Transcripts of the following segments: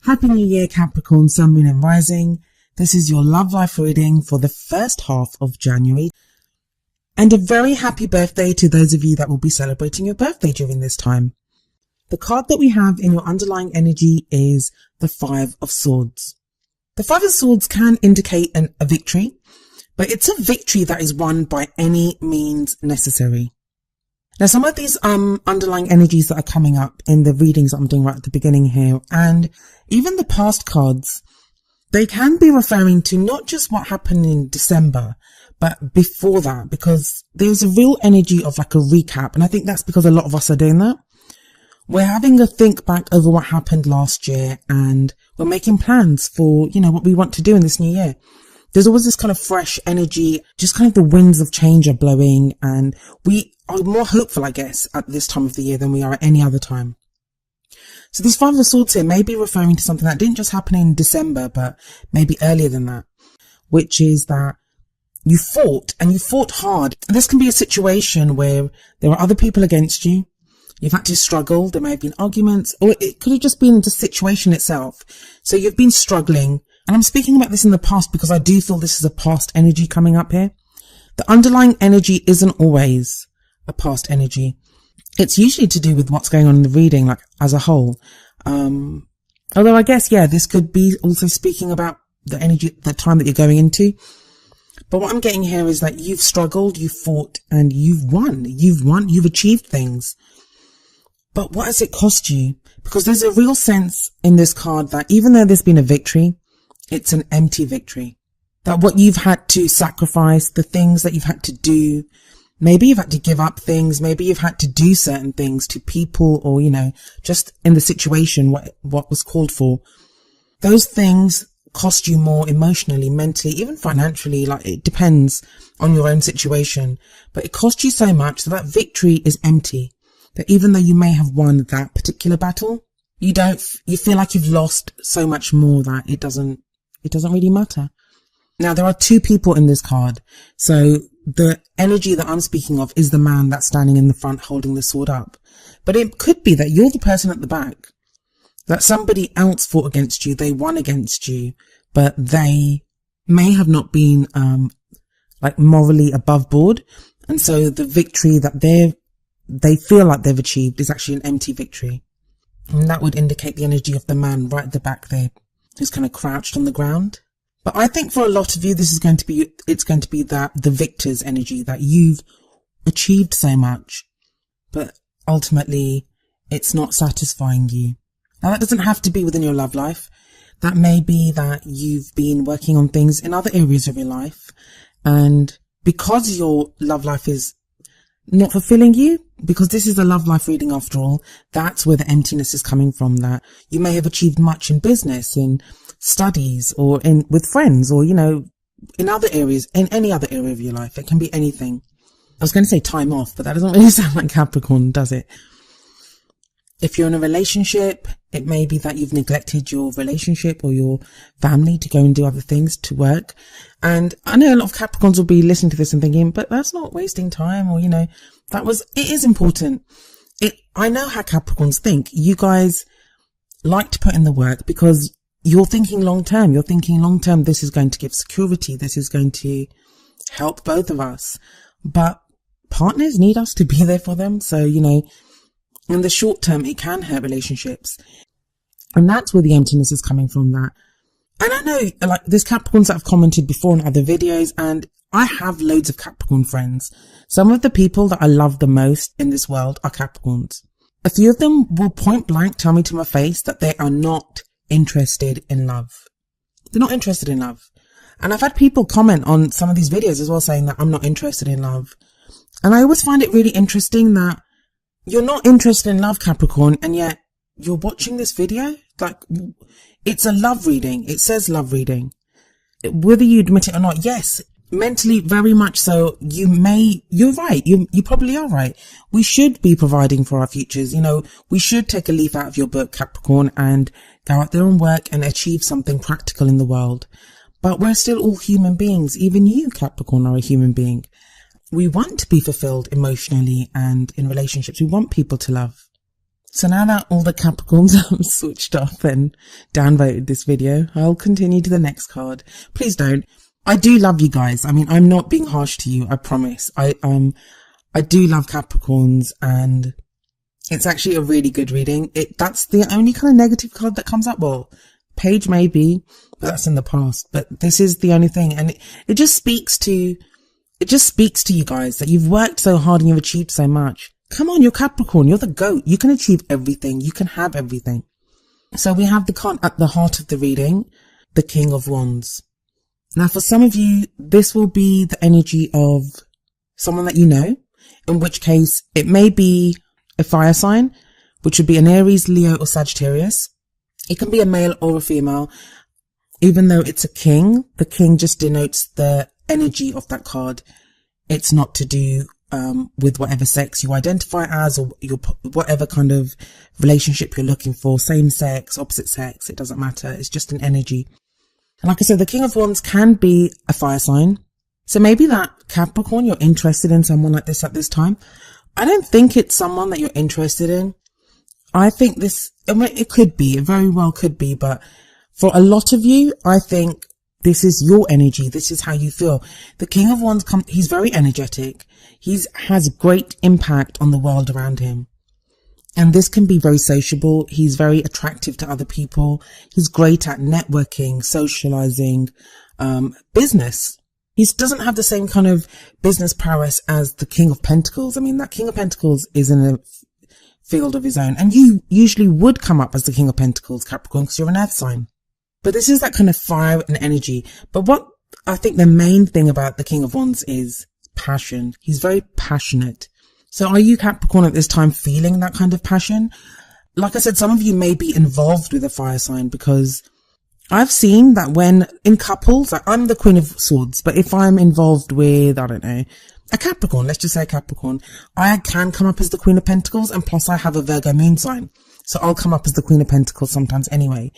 Happy New Year, Capricorn, Sun, Moon and Rising. This is your love life reading for the first half of January. And a very happy birthday to those of you that will be celebrating your birthday during this time. The card that we have in your underlying energy is the Five of Swords. The Five of Swords can indicate a victory, but it's a victory that is won by any means necessary. Now, some of these underlying energies that are coming up in the readings that I'm doing right at the beginning here, and even the past cards, they can be referring to not just what happened in December, but before that, because there's a real energy of like a recap. And I think that's because a lot of us are doing that. We're having a think back over what happened last year, and we're making plans for, what we want to do in this new year. There's always this kind of fresh energy, just kind of the winds of change are blowing, and we are more hopeful, I guess, at this time of the year than we are at any other time. So this Five of Swords here may be referring to something that didn't just happen in December, but maybe earlier than that, which is that you fought, and you fought hard. And this can be a situation where there are other people against you. You've had to struggle. There may have been arguments, or it could have just been the situation itself. So you've been struggling. And I'm speaking about this in the past because I do feel this is a past energy coming up here. The underlying energy isn't always a past energy. It's usually to do with what's going on in the reading, like as a whole. Although I guess, this could be also speaking about the energy, the time that you're going into. But what I'm getting here is that you've struggled, you've fought, and you've won. You've achieved things. But what has it cost you? Because there's a real sense in this card that even though there's been a victory, it's an empty victory. That what you've had to sacrifice, the things that you've had to do, maybe you've had to give up things, maybe you've had to do certain things to people, or, just in the situation, what was called for. Those things cost you more emotionally, mentally, even financially. Like, it depends on your own situation, but it cost you so much that victory is empty. That even though you may have won that particular battle, you feel like you've lost so much more that it doesn't really matter. Now, there are two people in this card. So the energy that I'm speaking of is the man that's standing in the front holding the sword up. But it could be that you're the person at the back, that somebody else fought against you, they won against you, but they may have not been morally above board. And so the victory that they feel like they've achieved is actually an empty victory. And that would indicate the energy of the man right at the back there, who's kind of crouched on the ground. But I think for a lot of you, it's going to be that the victor's energy, that you've achieved so much, but ultimately it's not satisfying you. Now, that doesn't have to be within your love life. That may be that you've been working on things in other areas of your life, and because your love life is not fulfilling you, because this is a love life reading after all, that's where the emptiness is coming from. That you may have achieved much in business, in studies, or with friends, or in other areas, in any other area of your life. It can be anything. I was going to say time off, but that doesn't really sound like Capricorn, does it? If you're in a relationship, it may be that you've neglected your relationship or your family to go and do other things, to work. And I know a lot of Capricorns will be listening to this and thinking, but that's not wasting time, or, it is important. I know how Capricorns think. You guys like to put in the work because you're thinking long term. You're thinking long term, this is going to give security. This is going to help both of us. But partners need us to be there for them. So, in the short term, it can hurt relationships. And that's where the emptiness is coming from. That. And I know, there's Capricorns that have commented before in other videos, and I have loads of Capricorn friends. Some of the people that I love the most in this world are Capricorns. A few of them will point blank tell me to my face that they are not interested in love. They're not interested in love. And I've had people comment on some of these videos as well, saying that I'm not interested in love. And I always find it really interesting that you're not interested in love, Capricorn, and yet you're watching this video. It's a love reading. It says love reading. Whether you admit it or not, yes, mentally, very much so. You're right. You probably are right. We should be providing for our futures. We should take a leaf out of your book, Capricorn, and go out there and work and achieve something practical in the world. But we're still all human beings. Even you, Capricorn, are a human being. We want to be fulfilled emotionally and in relationships. We want people to love. So now that all the Capricorns have switched off and downvoted this video, I'll continue to the next card. Please don't. I do love you guys. I mean, I'm not being harsh to you, I promise. I do love Capricorns, and it's actually a really good reading. That's the only kind of negative card that comes up. Well, Page maybe, but that's in the past. But this is the only thing, and it just speaks to you guys that you've worked so hard and you've achieved so much. Come on, you're Capricorn, you're the GOAT. You can achieve everything. You can have everything. So we have the card at the heart of the reading, the King of Wands. Now, for some of you, this will be the energy of someone that you know, in which case it may be a fire sign, which would be an Aries, Leo, or Sagittarius. It can be a male or a female. Even though it's a king, the king just denotes the energy of that card. It's not to do with whatever sex you identify as, or your whatever kind of relationship you're looking for, same sex, opposite sex, it doesn't matter. It's just an energy. And like I said, the King of Wands can be a fire sign. So maybe that Capricorn, you're interested in someone like this at this time. I don't think it's someone that you're interested in. I think it could be, it very well could be, but for a lot of you, I think this is your energy. This is how you feel. The King of Wands, he's very energetic. He has great impact on the world around him. And this can be very sociable. He's very attractive to other people. He's great at networking, socializing, business. He doesn't have the same kind of business prowess as the King of Pentacles. I mean, that King of Pentacles is in a field of his own. And you usually would come up as the King of Pentacles, Capricorn, because you're an earth sign. But this is that kind of fire and energy. But what I think the main thing about the King of Wands is passion. He's very passionate. So are you, Capricorn, at this time feeling that kind of passion? Like I said, some of you may be involved with a fire sign, because I've seen that when in couples, like I'm the Queen of Swords, but if I'm involved with, I don't know, a Capricorn, let's just say a Capricorn, I can come up as the Queen of Pentacles, and plus I have a Virgo moon sign. So I'll come up as the Queen of Pentacles sometimes anyway.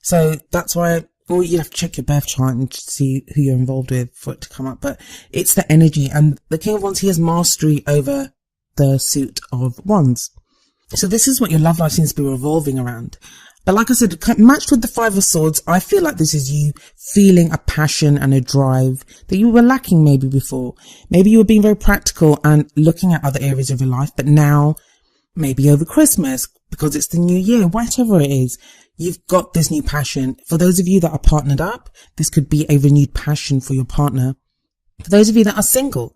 So that's why, or you have to check your birth chart and see who you're involved with for it to come up. But it's the energy, and the King of Wands, he has mastery over the suit of wands. So this is what your love life seems to be revolving around. But like I said, matched with the Five of Swords, I feel like this is you feeling a passion and a drive that you were lacking maybe before. Maybe you were being very practical and looking at other areas of your life, but now, maybe over Christmas, because it's the new year, whatever it is, you've got this new passion. For those of you that are partnered up, this could be a renewed passion for your partner. For those of you that are single,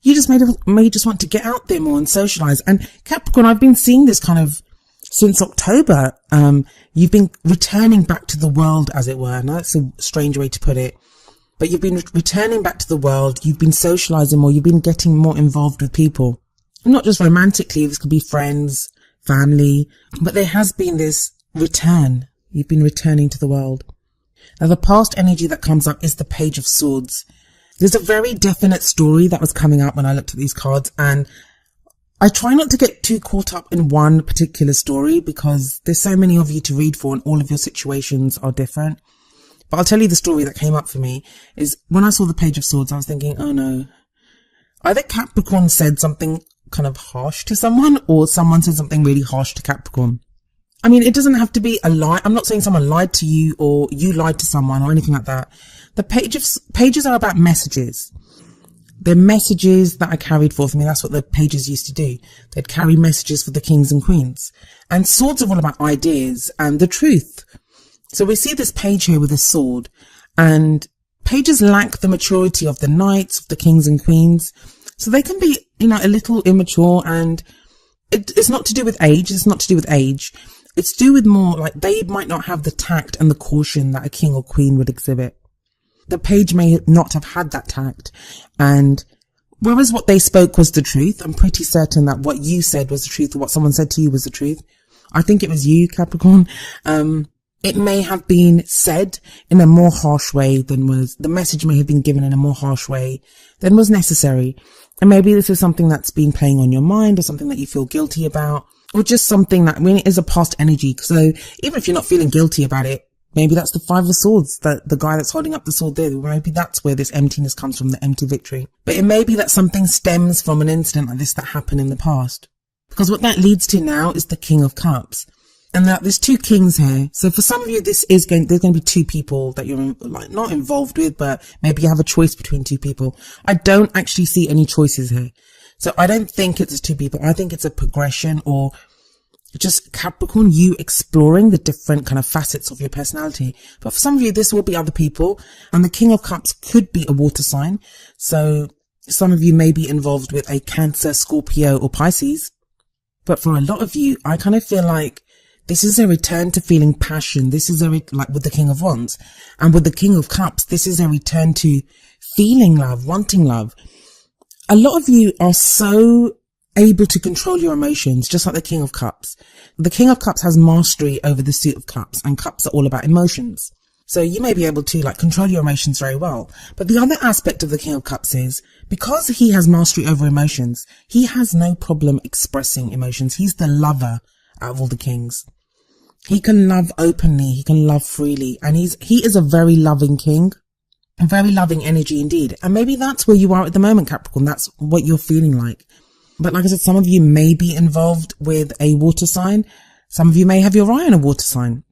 you just may just want to get out there more and socialize. And Capricorn, I've been seeing this kind of since October. You've been returning back to the world, as it were. I know that's a strange way to put it, but you've been returning back to the world. You've been socializing more. You've been getting more involved with people. Not just romantically, this could be friends, family, but there has been this return. You've been returning to the world. Now, the past energy that comes up is the Page of Swords. There's a very definite story that was coming up when I looked at these cards, and I try not to get too caught up in one particular story because there's so many of you to read for and all of your situations are different. But I'll tell you the story that came up for me is when I saw the Page of Swords, I was thinking, oh no, either Capricorn said something kind of harsh to someone, or someone said something really harsh to Capricorn. I mean, it doesn't have to be a lie. I'm not saying someone lied to you or you lied to someone or anything like that. The pages are about messages. They're messages that are carried forth. I mean, that's what the pages used to do. They'd carry messages for the kings and queens. And swords are all about ideas and the truth. So we see this page here with a sword, and pages lack the maturity of the knights, of the kings and queens. So they can be, a little immature, and it's not to do with age. It's not to do with age. It's to do with more like they might not have the tact and the caution that a king or queen would exhibit. The page may not have had that tact, and whereas what they spoke was the truth, I'm pretty certain that what you said was the truth, or what someone said to you was the truth. I think it was you, Capricorn. It may have been said in a more harsh way the message may have been given in a more harsh way than was necessary. And maybe this is something that's been playing on your mind, or something that you feel guilty about, or just something that really is a past energy. So even if you're not feeling guilty about it, maybe that's the Five of Swords, the guy that's holding up the sword there. Maybe that's where this emptiness comes from, the empty victory. But it may be that something stems from an incident like this that happened in the past. Because what that leads to now is the King of Cups. And that there's two kings here. So for some of you, there's going to be two people that you're like not involved with, but maybe you have a choice between two people. I don't actually see any choices here. So I don't think it's two people. I think it's a progression, or just Capricorn, you exploring the different kind of facets of your personality. But for some of you, this will be other people. And the King of Cups could be a water sign. So some of you may be involved with a Cancer, Scorpio, or Pisces. But for a lot of you, I kind of feel like this is a return to feeling passion. This is like with the King of Wands, and with the King of Cups, this is a return to feeling love, wanting love. A lot of you are so able to control your emotions, just like the King of Cups. The King of Cups has mastery over the Suit of Cups, and Cups are all about emotions. So you may be able to like control your emotions very well. But the other aspect of the King of Cups is, because he has mastery over emotions, he has no problem expressing emotions. He's the lover out of all the kings. He can love openly. He can love freely. And he is a very loving king, a very loving energy indeed. And maybe that's where you are at the moment, Capricorn. That's what you're feeling like. But like I said, some of you may be involved with a water sign. Some of you may have your eye on a water sign.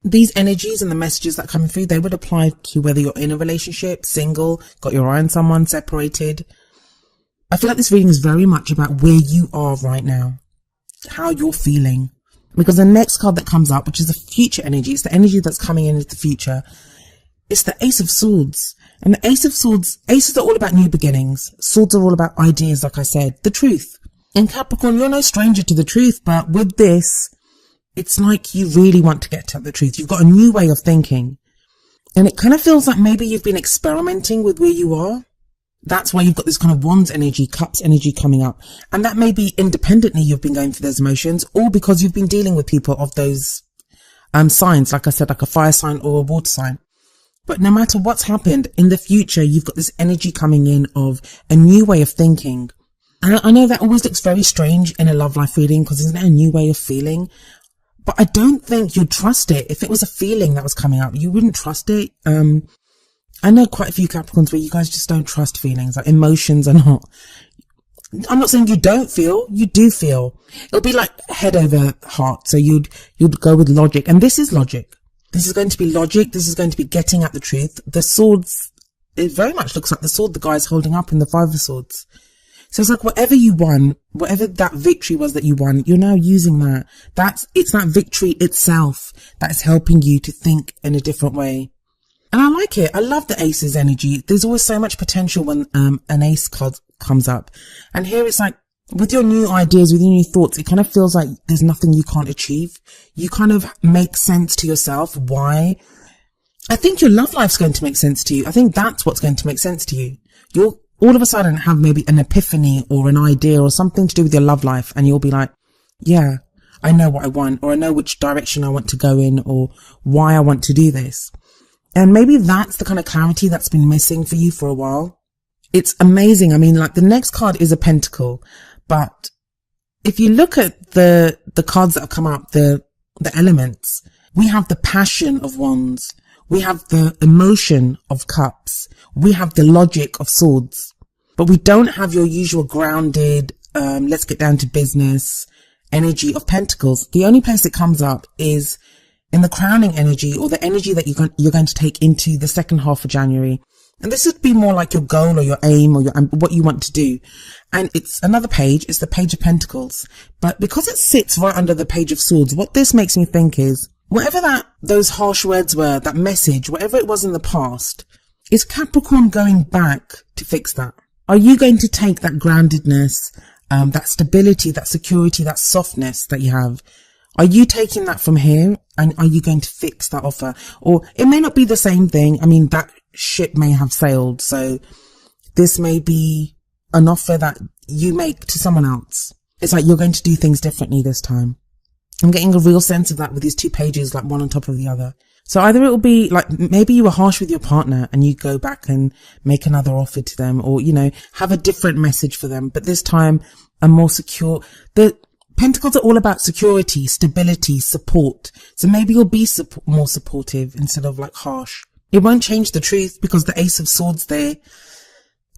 These energies and the messages that come through, they would apply to whether you're in a relationship, single, got your eye on someone, separated. I feel like this reading is very much about where you are right now, how you're feeling. Because the next card that comes up, which is the future energy, it's the energy that's coming into the future. It's the Ace of Swords. And the Ace of Swords, aces are all about new beginnings. Swords are all about ideas, like I said, the truth. In Capricorn, you're no stranger to the truth, but with this, it's like you really want to get to the truth. You've got a new way of thinking. And it kind of feels like maybe you've been experimenting with where you are. That's why you've got this kind of Wands energy, Cups energy coming up. And that may be independently you've been going through those emotions, or because you've been dealing with people of those signs, like I said, like a fire sign or a water sign. But no matter what's happened in the future, you've got this energy coming in of a new way of thinking. And I know that always looks very strange in a love life reading, because isn't it a new way of feeling? But I don't think you'd trust it. If it was a feeling that was coming up, you wouldn't trust it. I know quite a few Capricorns where you guys just don't trust feelings, like emotions are not. I'm not saying you don't feel, you do feel. It'll be like head over heart. So you'd go with logic. And this is logic. This is going to be logic. This is going to be getting at the truth. The swords, it very much looks like the sword the guy's holding up in the Five of Swords. So it's like whatever you won, whatever that victory was that you won, you're now using that. It's that victory itself that's helping you to think in a different way. And I like it. I love the Ace's energy. There's always so much potential when an Ace card comes up. And here it's like, with your new ideas, with your new thoughts, it kind of feels like there's nothing you can't achieve. You kind of make sense to yourself why. I think your love life's going to make sense to you. I think that's what's going to make sense to you. You'll all of a sudden have maybe an epiphany or an idea or something to do with your love life. And you'll be like, yeah, I know what I want, or I know which direction I want to go in, or why I want to do this. And maybe that's the kind of clarity that's been missing for you for a while. It's amazing. I mean, like the next card is a pentacle, but if you look at the cards that have come up, the elements, we have the passion of wands. We have the emotion of cups. We have the logic of swords, but we don't have your usual grounded, let's get down to business energy of pentacles. The only place it comes up is in the crowning energy, or the energy that you're going to take into the second half of January. And this would be more like your goal or your aim or what you want to do. And it's another page. It's the Page of Pentacles. But because it sits right under the Page of Swords, what this makes me think is, whatever those harsh words were, that message, whatever it was in the past, is Capricorn going back to fix that? Are you going to take that groundedness, that stability, that security, that softness that you have? Are you taking that from here, and are you going to fix that offer? Or it may not be the same thing. I mean, that ship may have sailed. So this may be an offer that you make to someone else. It's like you're going to do things differently this time. I'm getting a real sense of that with these two pages, like one on top of the other. So either it will be like, maybe you were harsh with your partner and you go back and make another offer to them, or, you know, have a different message for them, but this time a more secure. The Pentacles are all about security, stability, support. So maybe you'll be more supportive instead of like harsh. It won't change the truth, because the Ace of Swords there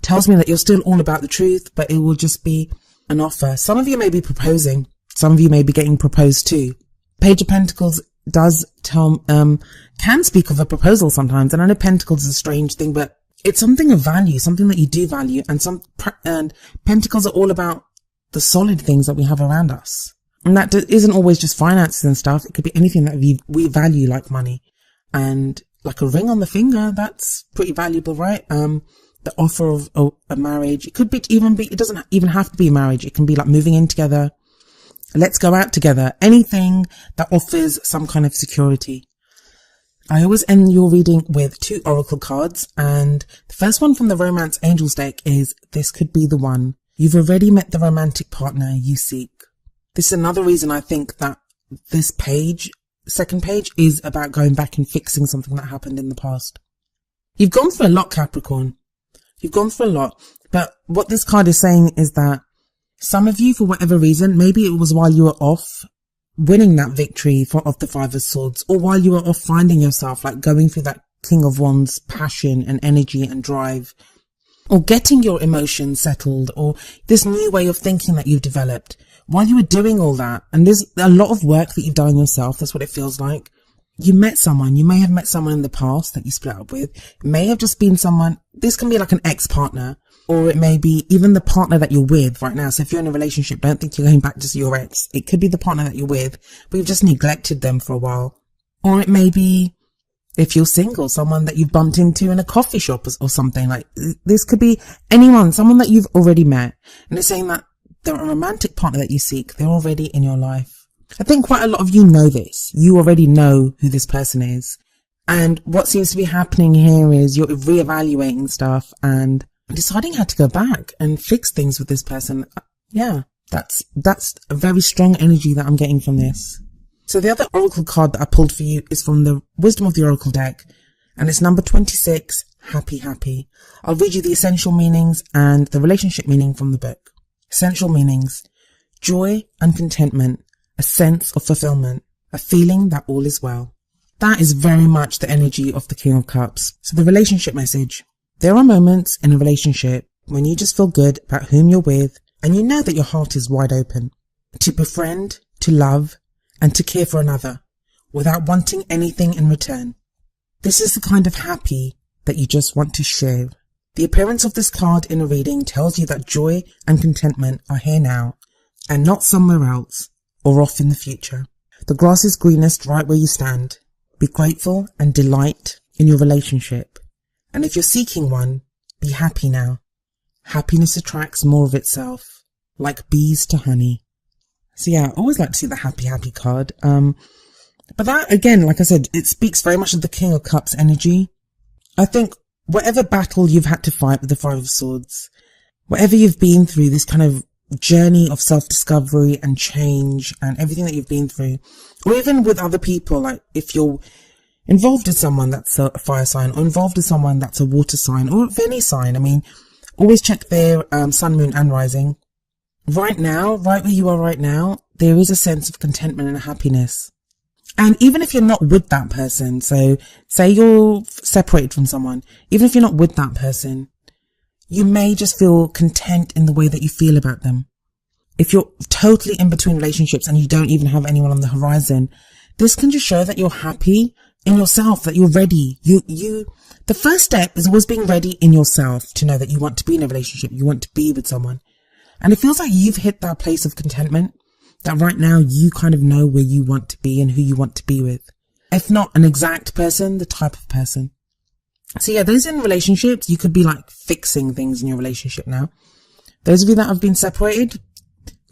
tells me that you're still all about the truth, but it will just be an offer. Some of you may be proposing. Some of you may be getting proposed to. Page of Pentacles does can speak of a proposal sometimes. And I know Pentacles is a strange thing, but it's something of value, something that you do value. And Pentacles are all about the solid things that we have around us. And that isn't always just finances and stuff. It could be anything that we value, like money. And like a ring on the finger, that's pretty valuable, right? The offer of a marriage. It could it doesn't even have to be marriage. It can be like moving in together. Let's go out together. Anything that offers some kind of security. I always end your reading with 2 oracle cards, and the first one from the Romance Angels deck is This Could Be the One. You've already met the romantic partner you seek. This is another reason I think that this page, second page, is about going back and fixing something that happened in the past. You've gone through a lot, Capricorn. You've gone through a lot, but what this card is saying is that some of you, for whatever reason, maybe it was while you were off winning that victory of the 5 of Swords, or while you were off finding yourself, like going through that King of Wands passion and energy and drive, or getting your emotions settled, or this new way of thinking that you've developed. While you were doing all that, and there's a lot of work that you've done yourself, that's what it feels like. You met someone. You may have met someone in the past that you split up with. It may have just been someone, this can be like an ex-partner, or it may be even the partner that you're with right now. So if you're in a relationship, don't think you're going back to see your ex. It could be the partner that you're with, but you've just neglected them for a while. Or it may be, if you're single, someone that you've bumped into in a coffee shop or something. Like, this could be anyone, someone that you've already met. And it's saying that the romantic partner that you seek, they're already in your life. I think quite a lot of you know this. You already know who this person is. And what seems to be happening here is you're reevaluating stuff and deciding how to go back and fix things with this person. Yeah, that's a very strong energy that I'm getting from this. So the other oracle card that I pulled for you is from the Wisdom of the Oracle deck, and it's number 26, Happy Happy. I'll read you the essential meanings and the relationship meaning from the book. Essential meanings: joy and contentment, a sense of fulfillment, a feeling that all is well. That is very much the energy of the King of Cups. So the relationship message: there are moments in a relationship when you just feel good about whom you're with, and you know that your heart is wide open to befriend, to love, and to care for another without wanting anything in return. This is the kind of happy that you just want to share. The appearance of this card in a reading tells you that joy and contentment are here now and not somewhere else or off in the future. The grass is greenest right where you stand. Be grateful and delight in your relationship. And if you're seeking one, be happy now. Happiness attracts more of itself, like bees to honey. So yeah, I always like to see the happy, happy card. But that, again, like I said, it speaks very much of the King of Cups energy. I think whatever battle you've had to fight with the 5 of Swords, whatever you've been through, this kind of journey of self-discovery and change and everything that you've been through, or even with other people, like if you're involved with someone that's a fire sign, or involved with someone that's a water sign, or of any sign, I mean, always check their sun, moon and rising. Right now, right where you are right now, there is a sense of contentment and happiness. And even if you're not with that person, so say you're separated from someone, even if you're not with that person, you may just feel content in the way that you feel about them. If you're totally in between relationships and you don't even have anyone on the horizon, this can just show that you're happy in yourself, that you're ready. The first step is always being ready in yourself to know that you want to be in a relationship, you want to be with someone. And it feels like you've hit that place of contentment, that right now you kind of know where you want to be and who you want to be with. If not an exact person, the type of person. So yeah, those in relationships, you could be like fixing things in your relationship now. Those of you that have been separated,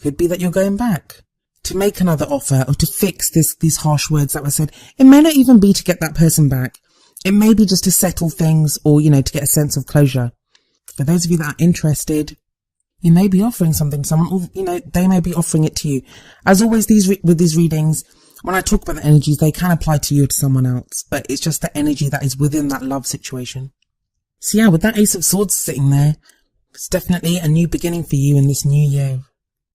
could be that you're going back to make another offer or to fix these harsh words that were said. It may not even be to get that person back. It may be just to settle things or, to get a sense of closure. For those of you that are interested, you may be offering something to someone, or, they may be offering it to you. As always, with these readings, when I talk about the energies, they can apply to you or to someone else, but it's just the energy that is within that love situation. So yeah, with that Ace of Swords sitting there, it's definitely a new beginning for you in this new year.